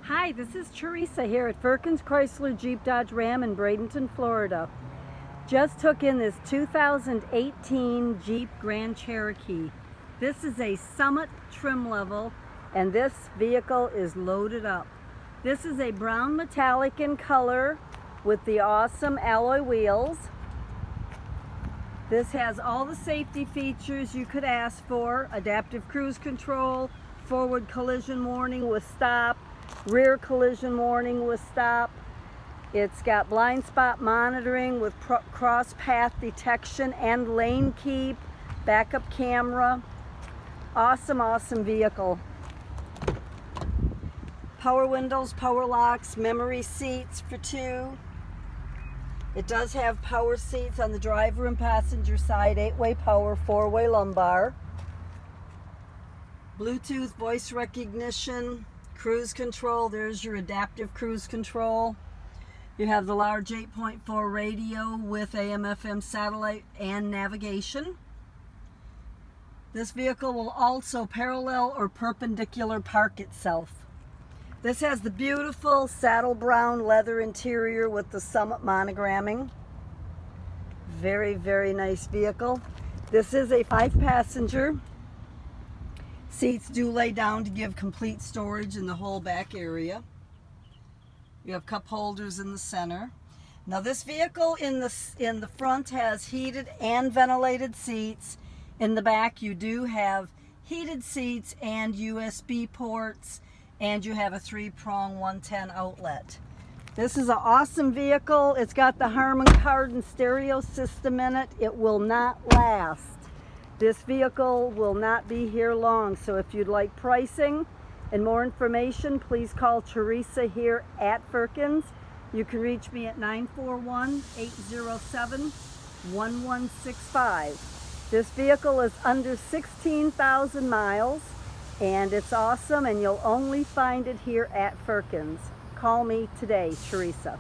Hi, this is Theresa here at Firkins Chrysler Jeep Dodge Ram in Bradenton, Florida. Just took in this 2018 Jeep Grand Cherokee. This is a Summit trim level and this vehicle is loaded up. This is a brown metallic in color with the awesome alloy wheels. This has all the safety features you could ask for: adaptive cruise control, forward collision warning with stop, rear collision warning with stop. It's got blind spot monitoring with cross path detection and lane keep, backup camera. Awesome vehicle. Power windows, power locks, memory seats for two. It does have power seats on the driver and passenger side, 8-way power, 4-way lumbar. Bluetooth voice recognition, cruise control. There's your adaptive cruise control. You have the large 8.4 radio with AM/FM satellite and navigation. This vehicle will also parallel or perpendicular park itself. This has the beautiful saddle brown leather interior with the Summit monogramming. Very nice vehicle. This is a 5-passenger. Seats do lay down to give complete storage in the whole back area. You have cup holders in the center. Now this vehicle in the front has heated and ventilated seats. In the back you do have heated seats and USB ports, and you have a 3-prong 110 outlet. This is an awesome vehicle. It's got the Harman Kardon stereo system in it. It will not last. This vehicle will not be here long, so if you'd like pricing and more information, please call Theresa here at Firkins. You can reach me at 941-807-1165. This vehicle is under 16,000 miles, and it's awesome, and you'll only find it here at Firkins. Call me today, Theresa.